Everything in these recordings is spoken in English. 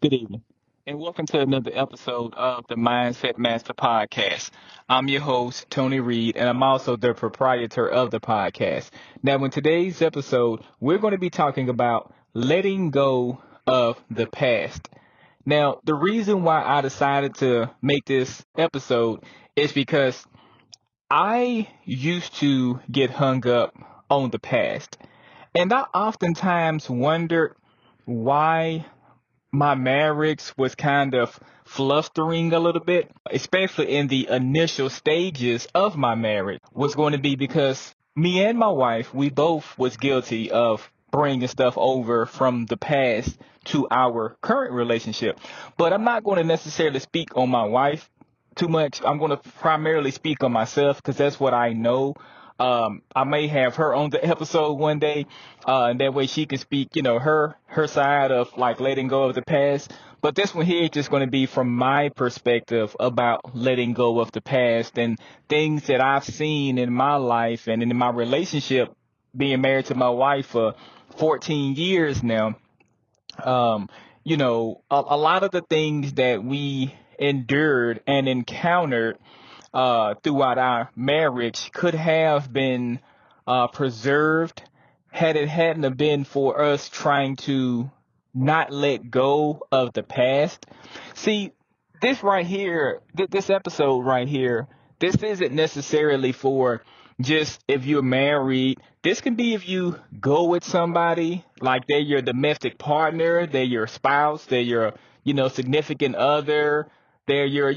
Good evening, and welcome to another episode of the Mindset Master Podcast. I'm your host, Tony Reed, and I'm also the proprietor of the podcast. Now, in today's episode, we're going to be talking about letting go of the past. Now, the reason why I decided to make this episode is because I used to get hung up on the past, and I oftentimes wondered why my marriage was kind of flustering a little bit, especially in the initial stages of my marriage, was going to be because me and my wife, we both was guilty of bringing stuff over from the past to our current relationship. But I'm not going to necessarily speak on my wife too much. I'm going to primarily speak on myself because that's what I know. I may have her on the episode one day, and that way she can speak, her side of like letting go of the past. But this one here is just going to be from my perspective about letting go of the past and things that I've seen in my life and in my relationship, being married to my wife for 14 years now. Um, a lot of the things that we endured and encountered throughout our marriage could have been preserved had it hadn't have been for us trying to not let go of the past. See, this right here, this episode right here, this isn't necessarily for just if you're married. This can be if you go with somebody, like they're your domestic partner, they're your spouse, they're your, significant other, they're your,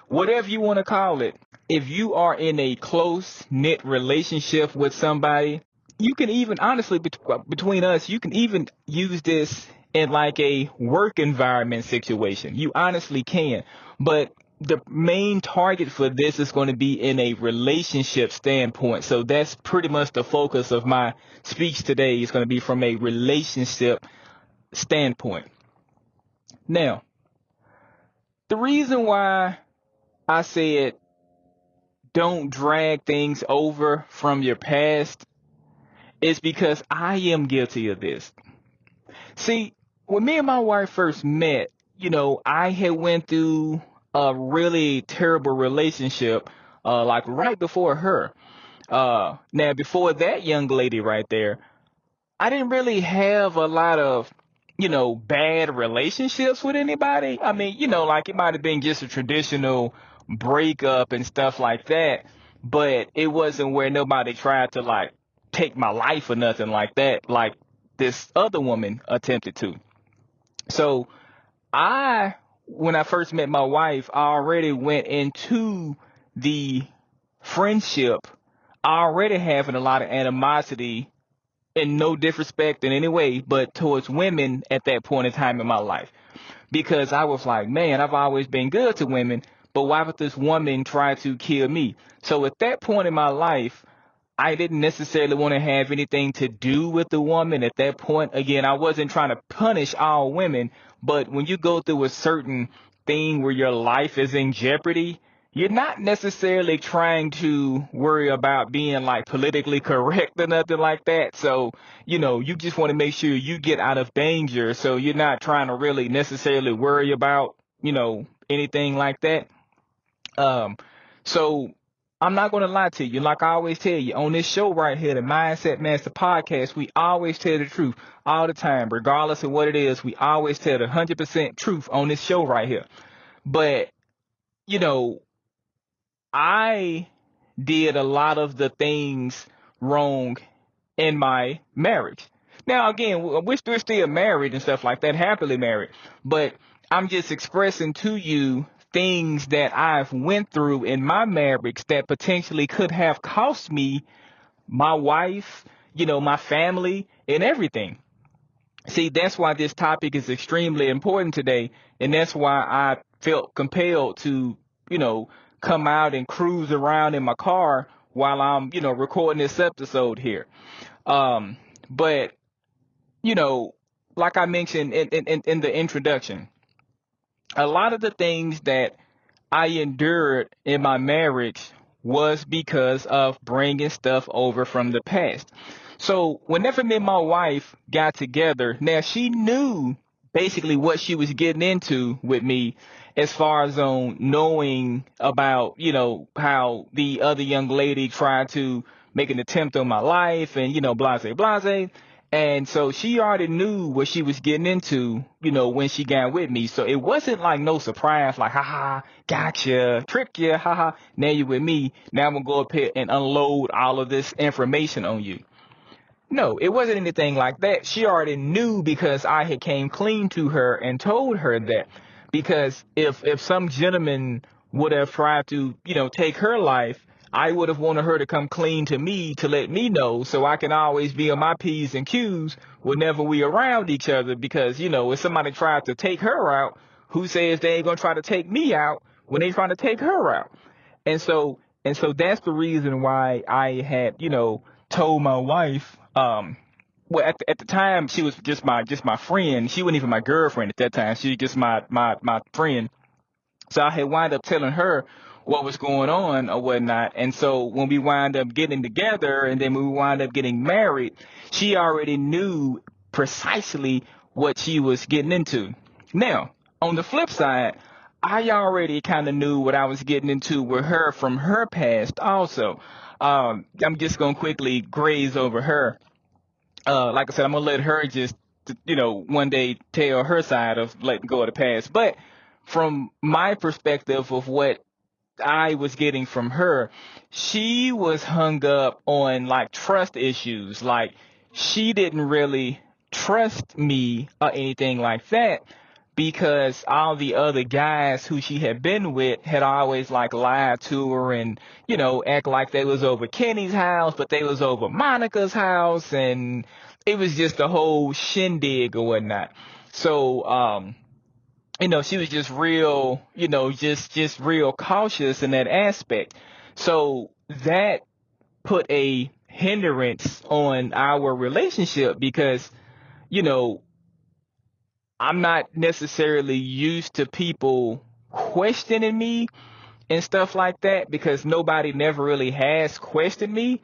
whatever you want to call it. If you are in a close knit relationship with somebody, you can even honestly between us, you can even use this in like a work environment situation. You honestly can. But the main target for this is going to be in a relationship standpoint. So that's pretty much the focus of my speech today is going to be from a relationship standpoint. Now, the reason why I said don't drag things over from your past is because I am guilty of this. See, when me and my wife first met, I had went through a really terrible relationship, like right before her. Now before that young lady right there, I didn't really have a lot of, bad relationships with anybody. I mean, like it might have been just a traditional breakup and stuff like that, but it wasn't where nobody tried to like take my life or nothing like that, like this other woman attempted to. So when I first met my wife, I already went into the friendship already having a lot of animosity in no disrespect in any way, but towards women at that point in time in my life. Because I was like, man, I've always been good to women, but why would this woman try to kill me? So at that point in my life, I didn't necessarily want to have anything to do with the woman at that point. Again, I wasn't trying to punish all women, but when you go through a certain thing where your life is in jeopardy, you're not necessarily trying to worry about being like politically correct or nothing like that. So, you just want to make sure you get out of danger. So you're not trying to really necessarily worry about, anything like that. Um, so I'm not going to lie to you. Like I always tell you on this show right here, the Mindset Master Podcast, we always tell the truth all the time, regardless of what it is. We always tell the 100% truth on this show right here. But, you know, I did a lot of the things wrong in my marriage. Now, again, we're still married and stuff like that, happily married. But I'm just expressing to you things that I've went through in my marriage that potentially could have cost me my wife, my family, and everything. See, that's why this topic is extremely important today. And that's why I felt compelled to, you know, come out and cruise around in my car while I'm, recording this episode here. But, you know, like I mentioned in the introduction, a lot of the things that I endured in my marriage was because of bringing stuff over from the past. So whenever me and my wife got together, now she knew basically what she was getting into with me as far as on knowing about, how the other young lady tried to make an attempt on my life and, blase, blase. And so she already knew what she was getting into, when she got with me. So it wasn't like no surprise, like, haha, gotcha, trick you, haha, now you with me. Now I'm going to go up here and unload all of this information on you. No, it wasn't anything like that. She already knew because I had came clean to her and told her that. Because if some gentleman would have tried to, take her life, I would have wanted her to come clean to me to let me know so I can always be on my P's and Q's whenever we around each other. Because, if somebody tried to take her out, who says they ain't gonna try to take me out when they trying to take her out? And so that's the reason why I had, told my wife, well, at the time she was just my friend. She wasn't even my girlfriend at that time. She was just my friend. So I had wind up telling her what was going on or whatnot. And so when we wind up getting together and then we wind up getting married, she already knew precisely what she was getting into. Now, on the flip side, I already kind of knew what I was getting into with her from her past also. I'm just going to quickly graze over her. Like I said, I'm going to let her just, one day tell her side of letting go of the past. But from my perspective of what I was getting from her, she was hung up on like trust issues. Like she didn't really trust me or anything like that because all the other guys who she had been with had always like lied to her and, act like they was over Kenny's house, but they was over Monica's house. And it was just a whole shindig or whatnot. So, she was just real, just real cautious in that aspect. So that put a hindrance on our relationship because, you know, I'm not necessarily used to people questioning me and stuff like that because nobody never really has questioned me.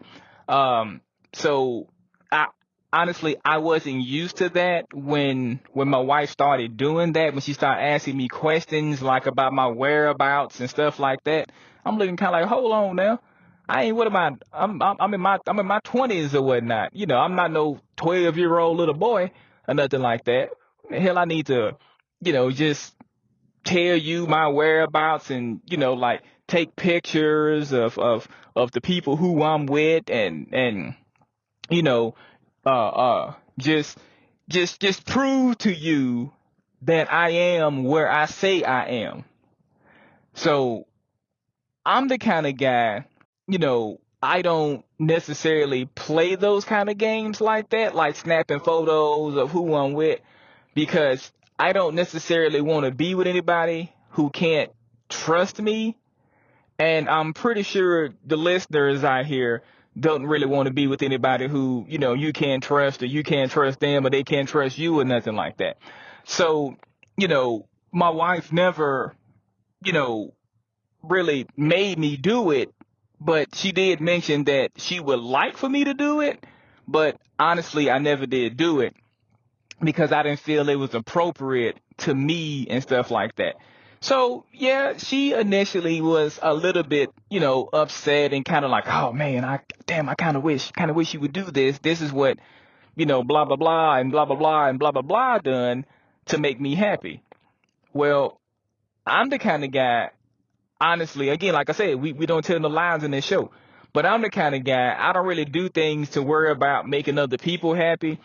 Um, so I honestly I wasn't used to that when my wife started doing that, when she started asking me questions like about my whereabouts and stuff like that. I'm looking kind of like, hold on now. I ain't what am I? I'm in my 20s or whatnot. I'm not no 12-year-old little boy or nothing like that. Hell, I need to, just tell you my whereabouts and like take pictures of the people who I'm with and you know just prove to you that I am where I say I am. So I'm the kind of guy, I don't necessarily play those kind of games like that, like snapping photos of who I'm with, because I don't necessarily want to be with anybody who can't trust me. And I'm pretty sure the listeners out here don't really want to be with anybody who, you can't trust or you can't trust them or they can't trust you or nothing like that. So, my wife never, you know, really made me do it, but she did mention that she would like for me to do it. But honestly, I never did do it because I didn't feel it was appropriate to me and stuff like that. So yeah, she initially was a little bit, upset and kind of like, oh man, I kind of wish you would do this. This is what, blah blah blah and blah blah blah and blah blah blah done to make me happy. Well, I'm the kind of guy, honestly, again, like I said, we don't tell no lies in this show. But I'm the kind of guy, I don't really do things to worry about making other people happy.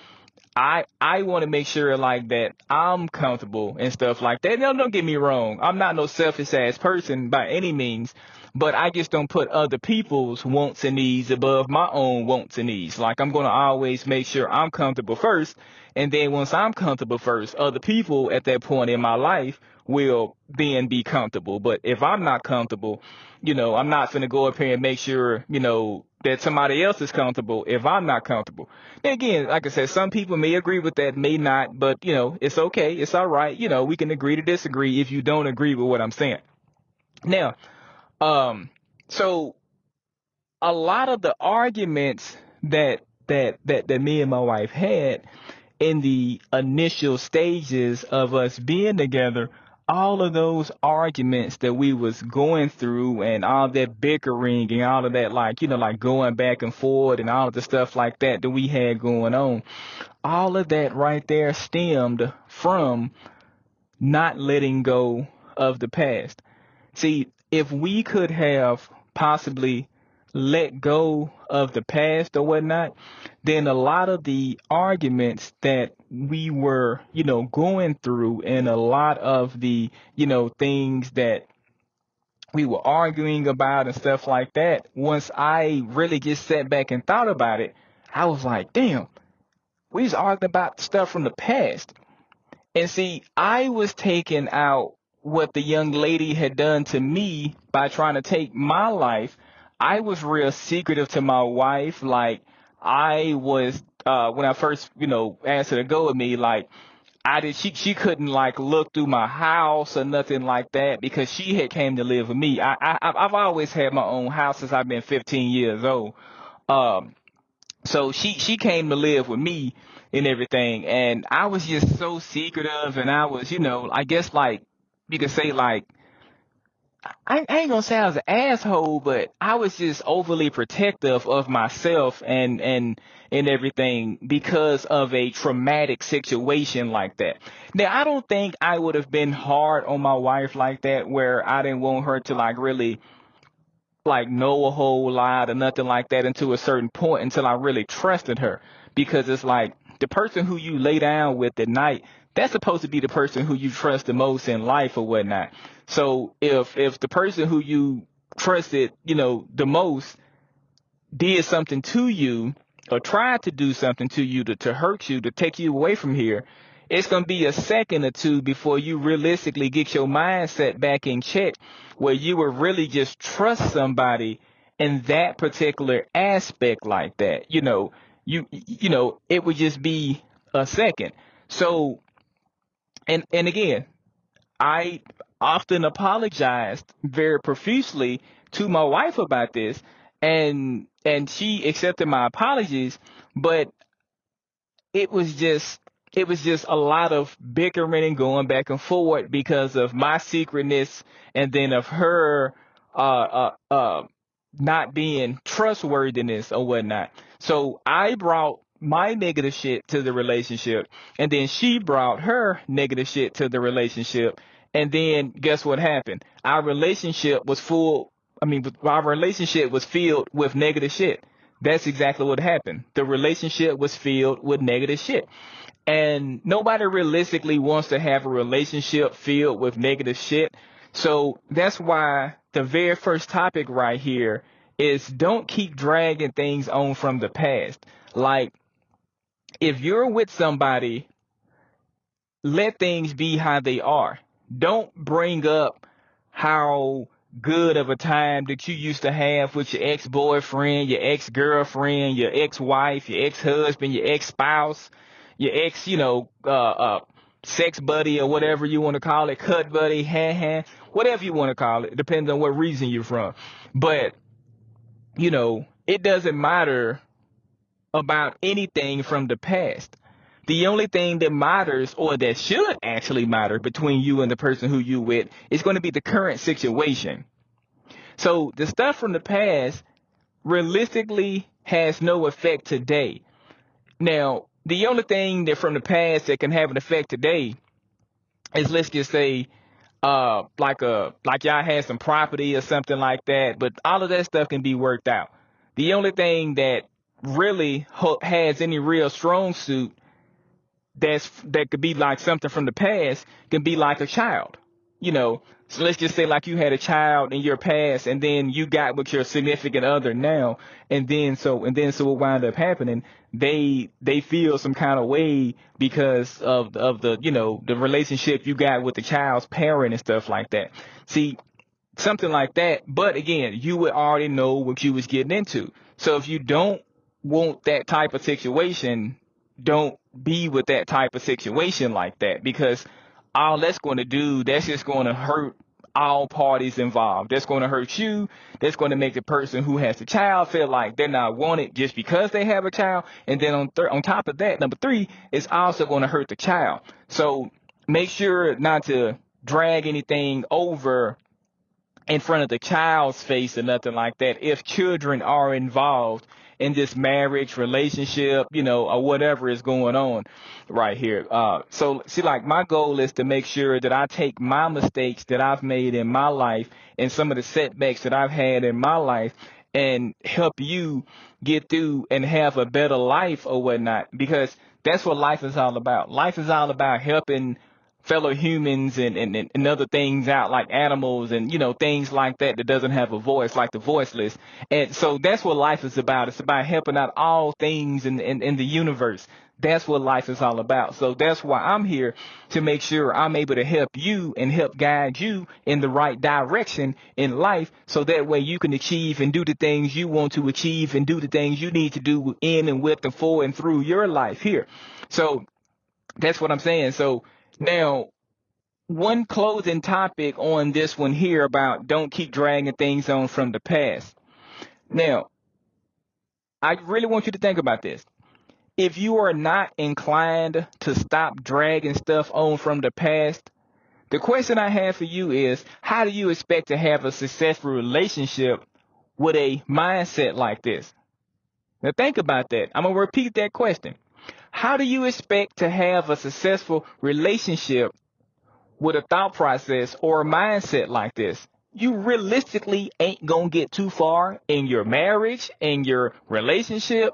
I want to make sure like that I'm comfortable and stuff like that. No, don't get me wrong. I'm not no selfish ass person by any means, but I just don't put other people's wants and needs above my own wants and needs. Like I'm going to always make sure I'm comfortable first. And then once I'm comfortable first, other people at that point in my life will then be comfortable. But if I'm not comfortable, I'm not going to go up here and make sure, that somebody else is comfortable if I'm not comfortable. And again, like I said, some people may agree with that, may not, but it's okay. It's all right. We can agree to disagree if you don't agree with what I'm saying. Now, so a lot of the arguments that me and my wife had, in the initial stages of us being together, all of those arguments that we was going through and all that bickering and all of that, like, like going back and forth and all of the stuff like that we had going on, all of that right there stemmed from not letting go of the past. See, if we could have possibly let go of the past or whatnot, then a lot of the arguments that we were, going through and a lot of the, things that we were arguing about and stuff like that, once I really just sat back and thought about it, I was like, damn, we was arguing about stuff from the past. And see, I was taking out what the young lady had done to me by trying to take my life. I was real secretive to my wife. Like, I was, when I first, asked her to go with me, like, she couldn't like look through my house or nothing like that because she had came to live with me. I've always had my own house since I've been 15 years old. So she came to live with me and everything, and I was just so secretive, and I was, I guess like you could say like I ain't gonna say I was an asshole, but I was just overly protective of myself and everything because of a traumatic situation like that. Now I don't think I would have been hard on my wife like that, where I didn't want her to like really like know a whole lot or nothing like that until a certain point, until I really trusted her, because it's like the person who you lay down with at night, that's supposed to be the person who you trust the most in life or whatnot. So if the person who you trusted, the most did something to you or tried to do something to you to hurt you, to take you away from here, it's going to be a second or two before you realistically get your mindset back in check, where you will really just trust somebody in that particular aspect like that. It would just be a second. So, and again, I often apologized very profusely to my wife about this, and she accepted my apologies, but it was just a lot of bickering and going back and forward because of my secretness, and then of her not being trustworthiness or whatnot. So I brought my negative shit to the relationship, and then she brought her negative shit to the relationship, and then guess what happened? Our relationship was our relationship was filled with negative shit. That's exactly what happened. The relationship was filled with negative shit. And nobody realistically wants to have a relationship filled with negative shit. So that's why the very first topic right here is don't keep dragging things on from the past. Like, if you're with somebody, let things be how they are. Don't bring up how good of a time that you used to have with your ex-boyfriend, your ex-girlfriend, your ex-wife, your ex-husband, your ex-spouse, your ex, sex buddy or whatever you want to call it, cut buddy, whatever you want to call it, depends on what reason you're from. But, it doesn't matter about anything from the past. The only thing that matters, or that should actually matter between you and the person who you with, is going to be the current situation. So the stuff from the past realistically has no effect today. Now, the only thing that from the past that can have an effect today is, let's just say, like y'all had some property or something like that, but all of that stuff can be worked out. The only thing that really has any real strong suit that could be like something from the past can be like a child, So let's just say like you had a child in your past, and then you got with your significant other now, and then so what wound up happening, they feel some kind of way because of the the relationship you got with the child's parent and stuff like that. See, something like that. But again, you would already know what you was getting into. So if you don't want that type of situation, don't be with that type of situation like that, because all that's going to do, that's just going to hurt all parties involved. That's going to hurt you. That's going to make the person who has the child feel like they're not wanted just because they have a child. And then on top of that, number three, it's also going to hurt the child. So make sure not to drag anything over in front of the child's face or nothing like that if children are involved in this marriage relationship, or whatever is going on right here. So see, like, my goal is to make sure that I take my mistakes that I've made in my life and some of the setbacks that I've had in my life and help you get through and have a better life or whatnot, because that's what life is all about. Life is all about helping fellow humans and other things out, like animals and things like that doesn't have a voice, like the voiceless. And so that's what life is about. It's about helping out all things in the universe. That's what life is all about. So that's why I'm here, to make sure I'm able to help you and help guide you in the right direction in life, so that way you can achieve and do the things you want to achieve and do the things you need to do in and with and for and through your life here. So that's what I'm saying. So now, one closing topic on this one here about don't keep dragging things on from the past. Now, I really want you to think about this. If you are not inclined to stop dragging stuff on from the past, the question I have for you is, how do you expect to have a successful relationship with a mindset like this? Now think about that. I'm going to repeat that question. How do you expect to have a successful relationship with a thought process or a mindset like this? You realistically ain't gonna get too far in your marriage, in your relationship,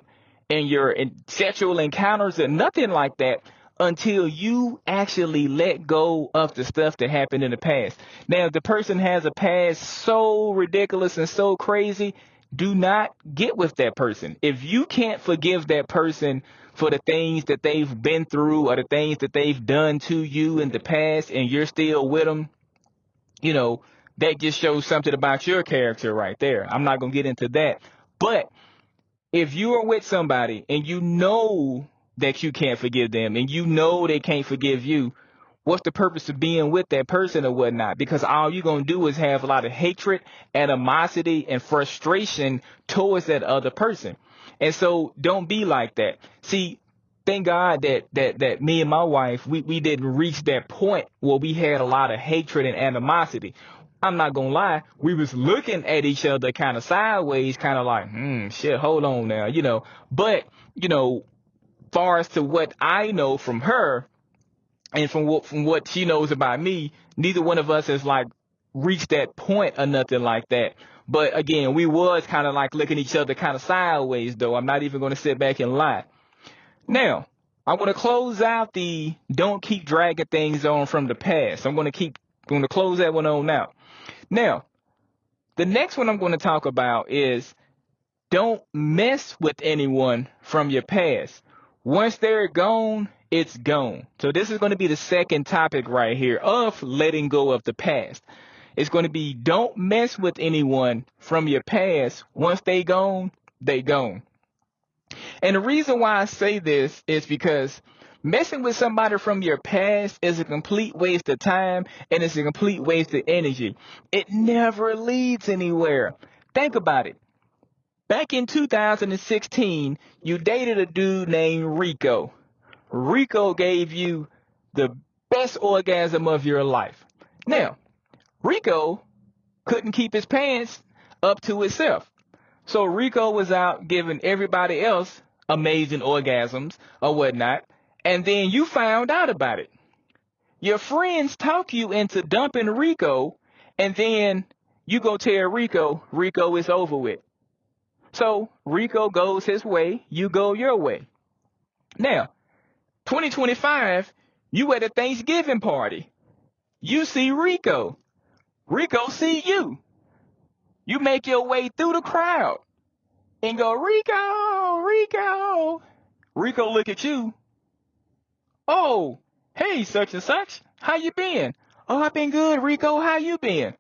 in your sexual encounters, and nothing like that until you actually let go of the stuff that happened in the past. Now, if the person has a past so ridiculous and so crazy, do not get with that person. If you can't forgive that person for the things that they've been through or the things that they've done to you in the past, and you're still with them, that just shows something about your character right there. I'm not going to get into that. But if you are with somebody and you know that you can't forgive them and you know they can't forgive you, what's the purpose of being with that person or whatnot? Because all you're going to do is have a lot of hatred, animosity, and frustration towards that other person. And so don't be like that. See, thank God that me and my wife, we didn't reach that point where we had a lot of hatred and animosity. I'm not going to lie. We was looking at each other kind of sideways, kind of like, shit, hold on now, But, far as to what I know from her, and from what she knows about me, neither one of us has like reached that point or nothing like that. But again, we was kind of like looking at each other kind of sideways, though. I'm not even going to sit back and lie. Now, I'm going to close out the don't keep dragging things on from the past. I'm going to close that one on now. Now, the next one I'm going to talk about is don't mess with anyone from your past. Once they're gone, it's gone. So this is going to be the second topic right here of letting go of the past. It's going to be don't mess with anyone from your past. Once they gone, they gone. And the reason why I say this is because messing with somebody from your past is a complete waste of time, and it's a complete waste of energy. It never leads anywhere. Think about it. Back in 2016, you dated a dude named Rico. Rico gave you the best orgasm of your life. Now, Rico couldn't keep his pants up to himself. So Rico was out giving everybody else amazing orgasms or whatnot, and then you found out about it. Your friends talk you into dumping Rico, and then you go tell Rico is over with. So Rico goes his way, you go your way. Now, 2025, you at a Thanksgiving party. You see Rico. Rico see you. You make your way through the crowd and go, Rico, Rico. Rico look at you. Oh, hey, such and such. How you been? Oh, I've been good, Rico. How you been?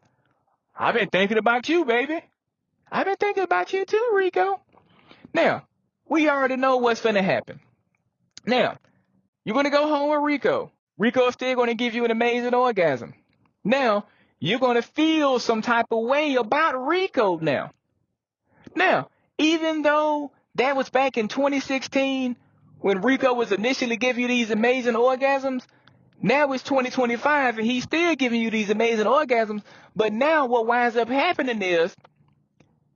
I've been thinking about you, baby. I've been thinking about you too, Rico. Now, we already know what's finna happen. Now, you're going to go home with Rico. Rico's still going to give you an amazing orgasm. Now, you're going to feel some type of way about Rico now. Now, even though that was back in 2016 when Rico was initially giving you these amazing orgasms, now it's 2025 and he's still giving you these amazing orgasms. But now what winds up happening is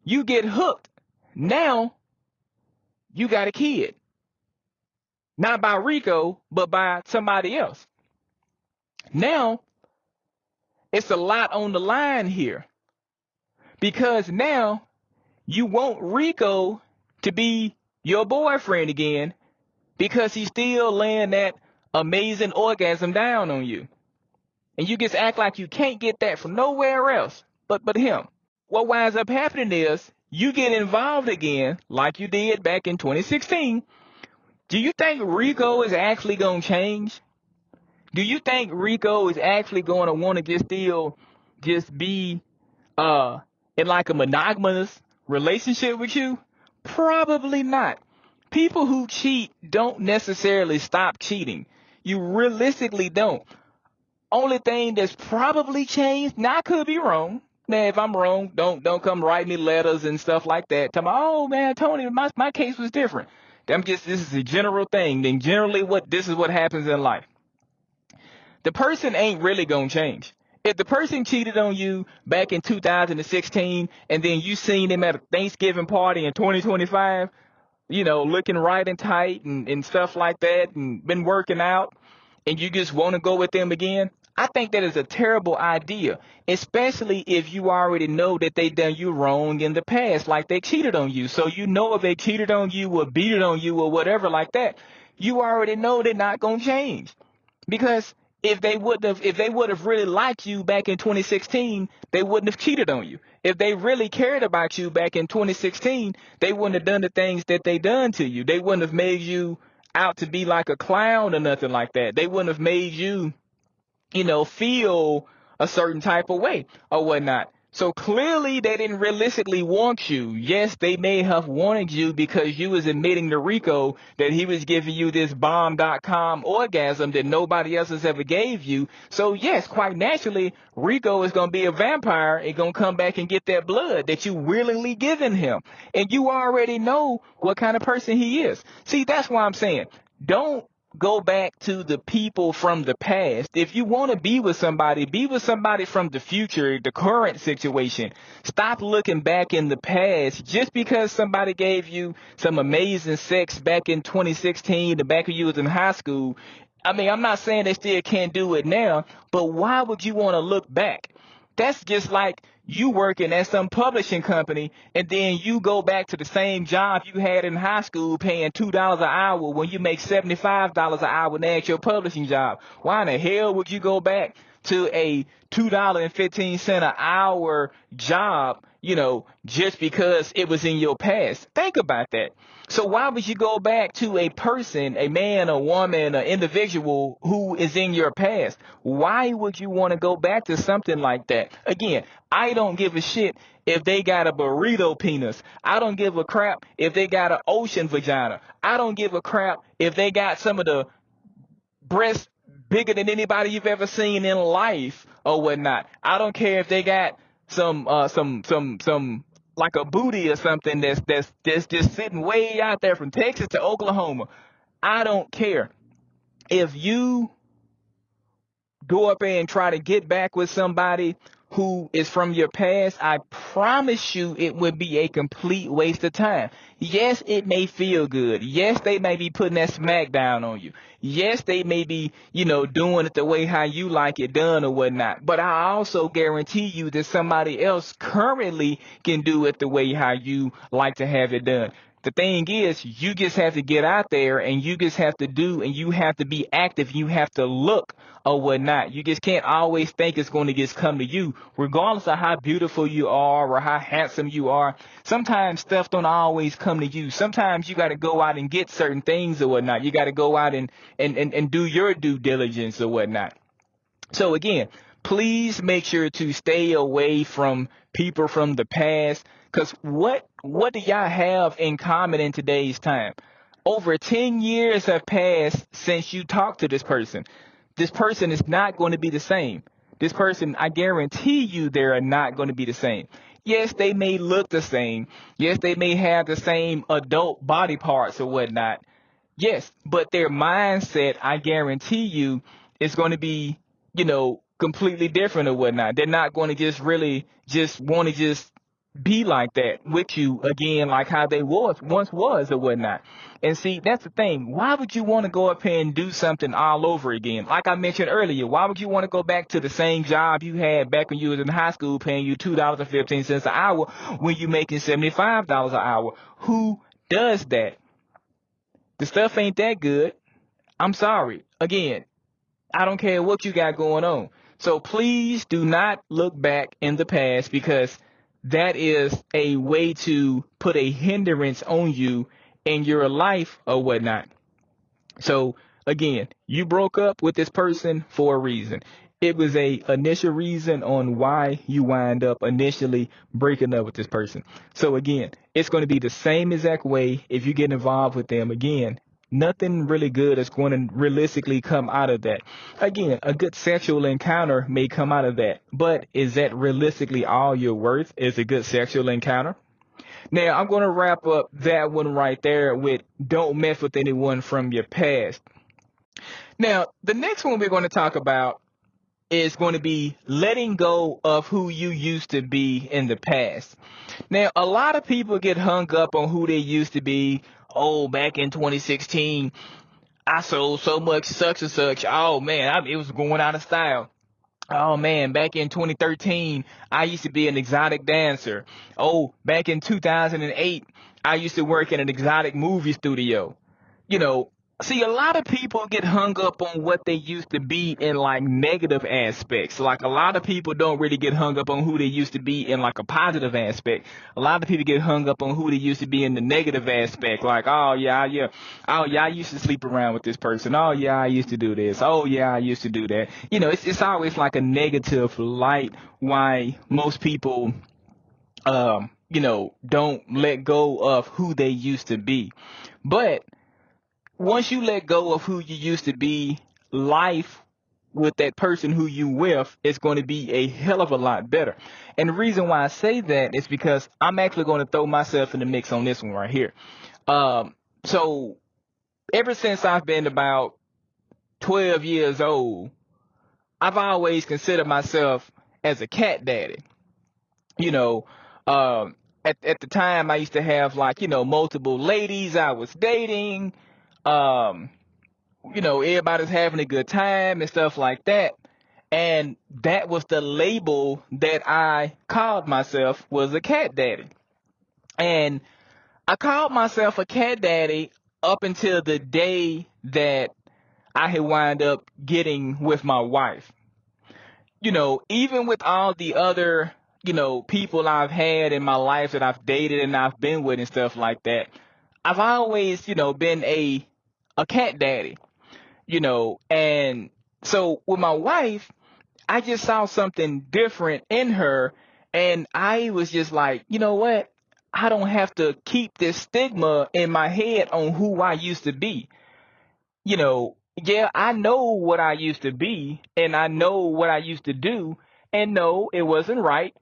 you get hooked. Now you got a kid. Not by Rico, but by somebody else. Now it's a lot on the line here. Because now you want Rico to be your boyfriend again because he's still laying that amazing orgasm down on you. And you just act like you can't get that from nowhere else but him. What winds up happening is you get involved again like you did back in 2016. Do you think Rico is actually going to change? Do you think Rico is actually going to want to just be in like a monogamous relationship with you? Probably not. People who cheat don't necessarily stop cheating. You realistically don't. Only thing that's probably changed, now I could be wrong. Now, if I'm wrong, don't come write me letters and stuff like that. Tell me, oh man, Tony, my case was different. This is a general thing. Then generally this is what happens in life. The person ain't really gonna change. If the person cheated on you back in 2016 and then you seen him at a Thanksgiving party in 2025, looking right and tight and stuff like that and been working out and you just want to go with them again, I think that is a terrible idea, especially if you already know that they done you wrong in the past, like they cheated on you. So if they cheated on you or beat it on you or whatever like that, you already know they're not going to change. Because if they would have really liked you back in 2016, they wouldn't have cheated on you. If they really cared about you back in 2016, they wouldn't have done the things that they done to you. They wouldn't have made you out to be like a clown or nothing like that. They wouldn't have made you, feel a certain type of way or whatnot. So clearly they didn't realistically want you. Yes, they may have wanted you because you was admitting to Rico that he was giving you this bomb.com orgasm that nobody else has ever gave you. So yes, quite naturally, Rico is going to be a vampire and going to come back and get that blood that you willingly given him. And you already know what kind of person he is. See, that's why I'm saying, don't go back to the people from the past. If you want to be with somebody from the future, the current situation. Stop looking back in the past just because somebody gave you some amazing sex back in 2016, the back when you was in high school. I mean, I'm not saying they still can't do it now, but why would you want to look back? That's just like you working at some publishing company and then you go back to the same job you had in high school paying $2 an hour when you make $75 an hour now at your publishing job. Why in the hell would you go back to a $2.15 an hour job, just because it was in your past? Think about that. So why would you go back to a person, a man, a woman, an individual who is in your past? Why would you want to go back to something like that? Again, I don't give a shit if they got a burrito penis. I don't give a crap if they got an ocean vagina. I don't give a crap if they got some of the breasts bigger than anybody you've ever seen in life or whatnot. I don't care if they got some like a booty or something that's just sitting way out there from Texas to Oklahoma. I don't care. If you go up there and try to get back with somebody who is from your past, I promise you it would be a complete waste of time. Yes, it may feel good. Yes, they may be putting that smack down on you. Yes, they may be, doing it the way how you like it done or whatnot. But I also guarantee you that somebody else currently can do it the way how you like to have it done. The thing is, you just have to get out there and you just have to do and you have to be active. You have to look or whatnot. You just can't always think it's going to just come to you, regardless of how beautiful you are or how handsome you are. Sometimes stuff don't always come to you. Sometimes you got to go out and get certain things or whatnot. You got to go out and do your due diligence or whatnot. So again, please make sure to stay away from people from the past. Because what do y'all have in common in today's time? Over 10 years have passed since you talked to this person. This person is not going to be the same. this person, I guarantee you they are not going to be the same. Yes, they may look the same. Yes, they may have the same adult body parts or whatnot. Yes, but their mindset, I guarantee you, is going to be, completely different or whatnot. They're not going to just really just want to just be like that with you again, like how they once was or whatnot. And see, that's the thing. Why would you want to go up here and do something all over again? Like I mentioned earlier, why would you want to go back to the same job you had back when you was in high school, paying you $2.15 an hour when you making $75 an hour? Who does that? The stuff ain't that good. I'm sorry. Again, I don't care what you got going on. So please do not look back in the past, because that is a way to put a hindrance on you in your life or whatnot. So again, you broke up with this person for a reason. It was a initial reason on why you wind up initially breaking up with this person. So again, it's going to be the same exact way if you get involved with them again. Nothing really good is going to realistically come out of that. Again, a good sexual encounter may come out of that, but is that realistically all you're worth? Is a good sexual encounter? Now, I'm going to wrap up that one right there with don't mess with anyone from your past. Now, the next one we're going to talk about is going to be letting go of who you used to be in the past. Now, a lot of people get hung up on who they used to be. Oh, back in 2016, I sold so much such and such. Oh, man, it was going out of style. Oh man, back in 2013, I used to be an exotic dancer. Oh, back in 2008, I used to work in an exotic movie studio. You know, see, a lot of people get hung up on what they used to be in like negative aspects. Like a lot of people don't really get hung up on who they used to be in like a positive aspect. A lot of people get hung up on who they used to be in the negative aspect. Like, oh yeah. Oh yeah, I used to sleep around with this person. Oh yeah, I used to do this. Oh yeah, I used to do that. It's always like a negative light why most people don't let go of who they used to be. But once you let go of who you used to be, life with that person who you with is going to be a hell of a lot better. And the reason why I say that is because I'm actually going to throw myself in the mix on this one right here. So ever since I've been about 12 years old, I've always considered myself as a cat daddy. You know, at the time I used to have multiple ladies I was dating. Everybody's having a good time and stuff like that. And that was the label that I called myself, was a cat daddy. And I called myself a cat daddy up until the day that I had wind up getting with my wife. Even with all the other, people I've had in my life that I've dated and I've been with and stuff like that, I've always, been a cat daddy. And so with my wife, I just saw something different in her, and I was just like, you know what? I don't have to keep this stigma in my head on who I used to be. Yeah, I know what I used to be, and I know what I used to do, and no, it wasn't right.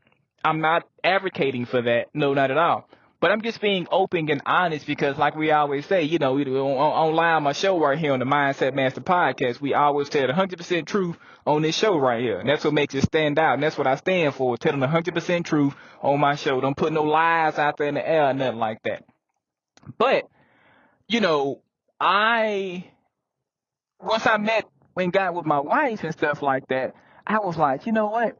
I'm not advocating for that. No, not at all. But I'm just being open and honest because, like we always say, on my show right here on the Mindset Master Podcast, we always tell the 100% truth on this show right here. And that's what makes it stand out. And that's what I stand for, telling the 100% truth on my show. Don't put no lies out there in the air or nothing like that. But, I once I met and got with my wife and stuff like that, I was like, you know what?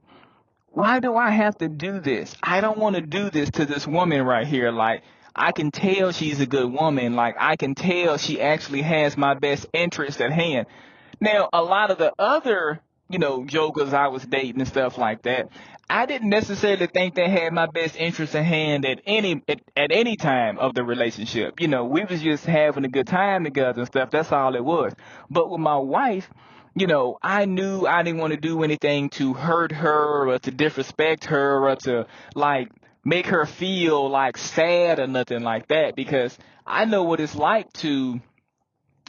Why do I have to do this? I don't want to do this to this woman right here. Like, I can tell she's a good woman. Like, I can tell she actually has my best interest at hand. Now, a lot of the other, jokers I was dating and stuff like that, I didn't necessarily think they had my best interest at hand at any time of the relationship. We was just having a good time together and stuff. That's all it was. But with my wife, I knew I didn't want to do anything to hurt her or to disrespect her or to like make her feel like sad or nothing like that, because I know what it's like to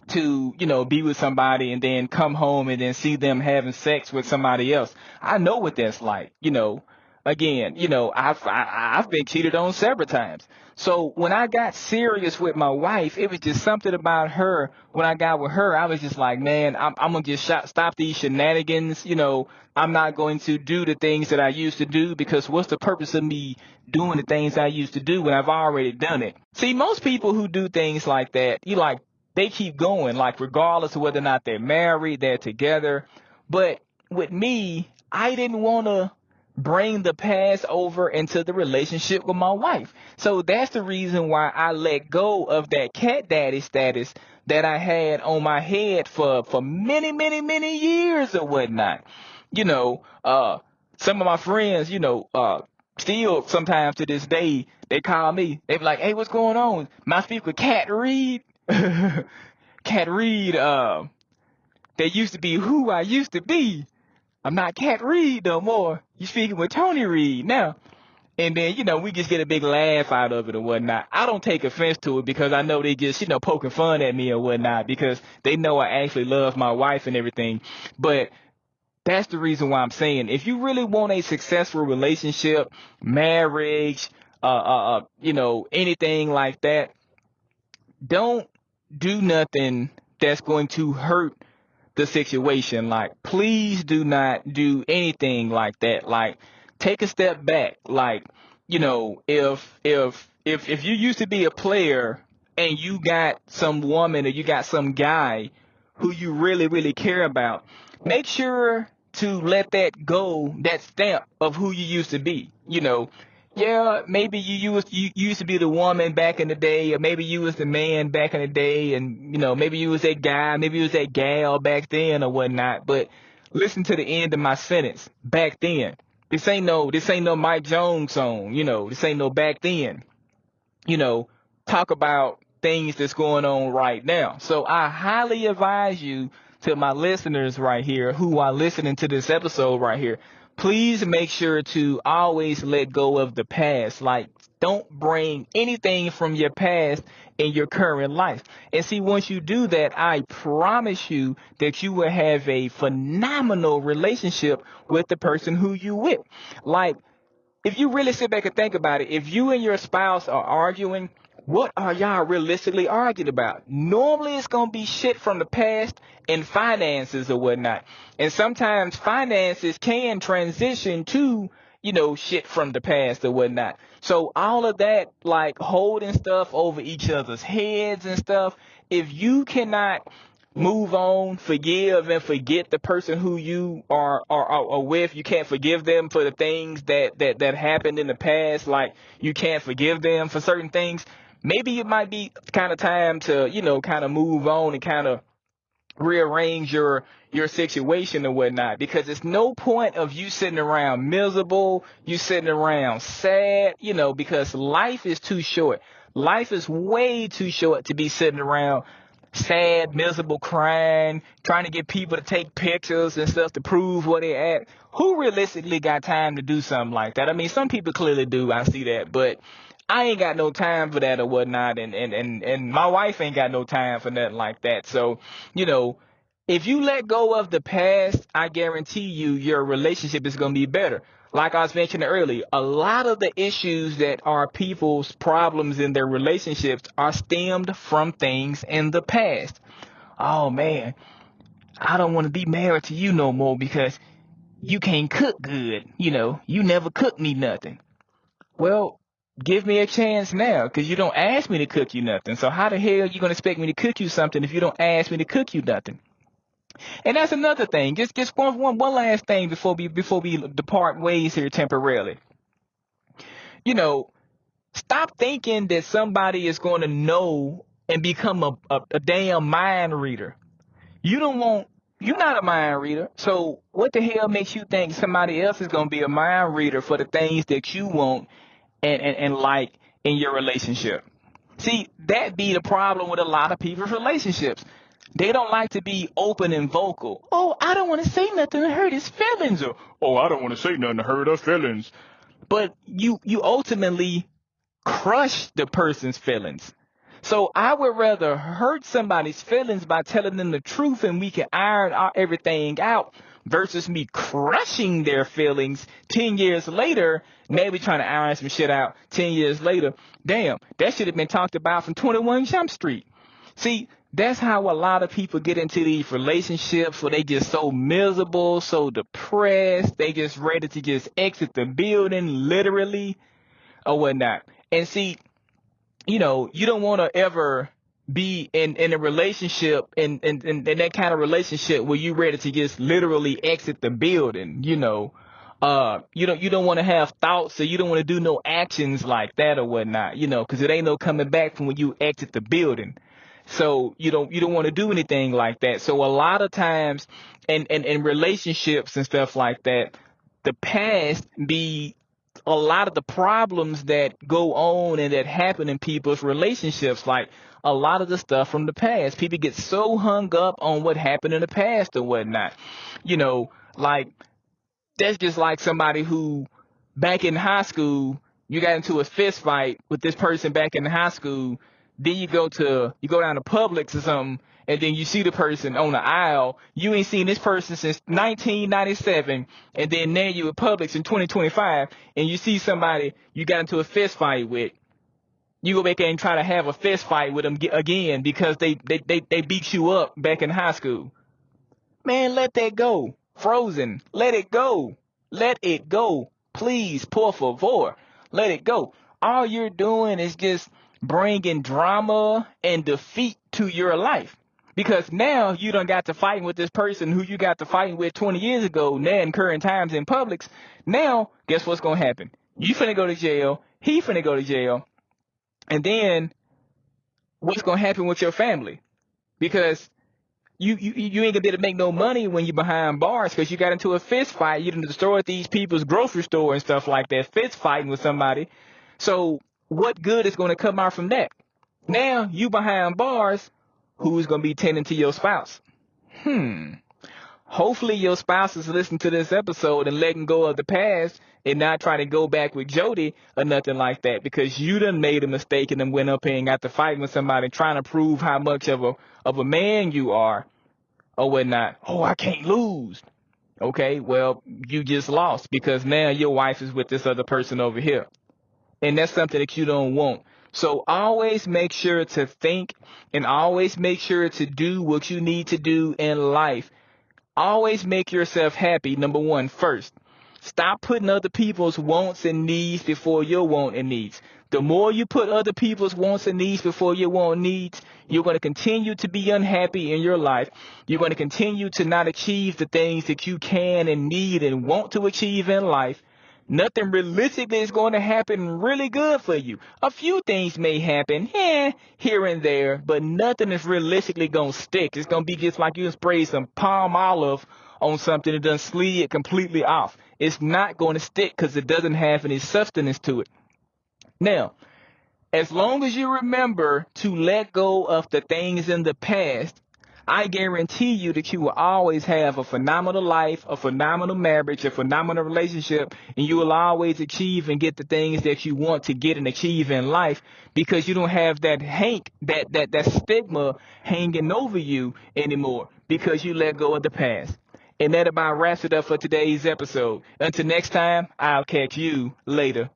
to, be with somebody and then come home and then see them having sex with somebody else. I know what that's like. Again, I've been cheated on several times. So when I got serious with my wife, it was just something about her. When I got with her, I was just like, man, I'm gonna just stop these shenanigans. I'm not going to do the things that I used to do, because what's the purpose of me doing the things I used to do when I've already done it? See, most people who do things like that, they keep going, like regardless of whether or not they're married, they're together. But with me, I didn't want to bring the past over into the relationship with my wife. So that's the reason why I let go of that cat daddy status that I had on my head for many, many, many years or whatnot. Some of my friends, still sometimes to this day, they call me. They be like, hey, what's going on? My speak with Cat Reed. Cat Reed, they used to be who I used to be. I'm not Cat Reed no more. You speaking with Tony Reed now. And then, we just get a big laugh out of it or whatnot. I don't take offense to it, because I know they just, poking fun at me or whatnot, because they know I actually love my wife and everything. But that's the reason why I'm saying, if you really want a successful relationship, marriage, anything like that, don't do nothing that's going to hurt the situation. Like, please do not do anything like that. Like, take a step back. Like, if you used to be a player and you got some woman or you got some guy who you really, really care about, make sure to let that go, that stamp of who you used to be. Yeah, maybe you used to be the woman back in the day, or maybe you was the man back in the day, and maybe you was that guy, maybe you was that gal back then or whatnot. But listen to the end of my sentence. Back then. This ain't no Mike Jones song, this ain't no back then. Talk about things that's going on right now. So I highly advise you, to my listeners right here who are listening to this episode right here, please make sure to always let go of the past. Like, don't bring anything from your past in your current life. And see, once you do that, I promise you that you will have a phenomenal relationship with the person who you with. Like, if you really sit back and think about it, if you and your spouse are arguing, what are y'all realistically arguing about? Normally it's going to be shit from the past and finances or whatnot. And sometimes finances can transition to, shit from the past or whatnot. So all of that, like holding stuff over each other's heads and stuff, if you cannot move on, forgive and forget the person who you are with. You can't forgive them for the things that happened in the past. Like, you can't forgive them for certain things. Maybe it might be kind of time to, kind of move on and kind of rearrange your situation or whatnot, because it's no point of you sitting around miserable, you sitting around sad, because life is too short. Life is way too short to be sitting around sad, miserable, crying, trying to get people to take pictures and stuff to prove where they're at. Who realistically got time to do something like that? I mean, some people clearly do. I see that, but I ain't got no time for that or whatnot, and my wife ain't got no time for nothing like that. So, if you let go of the past, I guarantee you your relationship is going to be better. Like I was mentioning earlier, a lot of the issues that are people's problems in their relationships are stemmed from things in the past. Oh man, I don't want to be married to you no more because you can't cook good. You never cook me nothing. Well, give me a chance now, because you don't ask me to cook you nothing. So how the hell are you going to expect me to cook you something if you don't ask me to cook you nothing? And that's another thing. Just one last thing before we depart ways here temporarily. Stop thinking that somebody is going to know and become a damn mind reader. You're not a mind reader. So what the hell makes you think somebody else is going to be a mind reader for the things that you want and like in your relationship? See, that be the problem with a lot of people's relationships. They don't like to be open and vocal. Oh, I don't want to say nothing to hurt his feelings. Or, oh, I don't want to say nothing to hurt her feelings. But you ultimately crush the person's feelings. So I would rather hurt somebody's feelings by telling them the truth and we can iron everything out versus me crushing their feelings 10 years later, maybe trying to iron some shit out 10 years later. Damn, that should have been talked about from 21 Jump Street. See, that's how a lot of people get into these relationships where they just so miserable, so depressed, they just ready to just exit the building, literally, or whatnot. And see, you don't want to ever be in a relationship in that kind of relationship where you ready to just literally exit the building, you don't want to have thoughts, or you don't want to do no actions like that or whatnot, because it ain't no coming back from when you exit the building. So you don't want to do anything like that. So a lot of times in relationships and stuff like that, the past be a lot of the problems that go on and that happen in people's relationships, like a lot of the stuff from the past. People get so hung up on what happened in the past or whatnot. Like that's just like somebody who back in high school, you got into a fist fight with this person back in high school. Then you go down to Publix or something, and then you see the person on the aisle. You ain't seen this person since 1997, and then now you at Publix in 2025, and you see somebody you got into a fist fight with. You go back and try to have a fist fight with them again because they beat you up back in high school. Man, let that go. Frozen. Let it go. Let it go. Please, por favor. Let it go. All you're doing is just bringing drama and defeat to your life. Because now you done got to fighting with this person who you got to fighting with 20 years ago, now in current times in Publix. Now, guess what's going to happen? You finna go to jail. He finna go to jail. And then what's going to happen with your family? Because you ain't gonna be able to make no money when you're behind bars because you got into a fist fight. You done destroyed these people's grocery store and stuff like that, fist fighting with somebody. So what good is going to come out from that? Now you behind bars. Who's going to be tending to your spouse? Hopefully your spouse is listening to this episode and letting go of the past and not trying to go back with Jody or nothing like that, because you done made a mistake and then went up here and got to fighting with somebody trying to prove how much of a man you are or whatnot. Oh, I can't lose. Okay, well, you just lost because now your wife is with this other person over here. And that's something that you don't want. So always make sure to think and always make sure to do what you need to do in life. Always make yourself happy, number one, first. Stop putting other people's wants and needs before your want and needs. The more you put other people's wants and needs before your want and needs, you're going to continue to be unhappy in your life. You're going to continue to not achieve the things that you can and need and want to achieve in life. Nothing realistically is going to happen really good for you. A few things may happen here and there, but nothing is realistically going to stick. It's going to be just like you spray some palm olive on something that doesn't slid completely off. It's not going to stick because it doesn't have any substance to it. Now, as long as you remember to let go of the things in the past, I guarantee you that you will always have a phenomenal life, a phenomenal marriage, a phenomenal relationship, and you will always achieve and get the things that you want to get and achieve in life because you don't have that that stigma hanging over you anymore because you let go of the past. And that about wraps it up for today's episode. Until next time, I'll catch you later.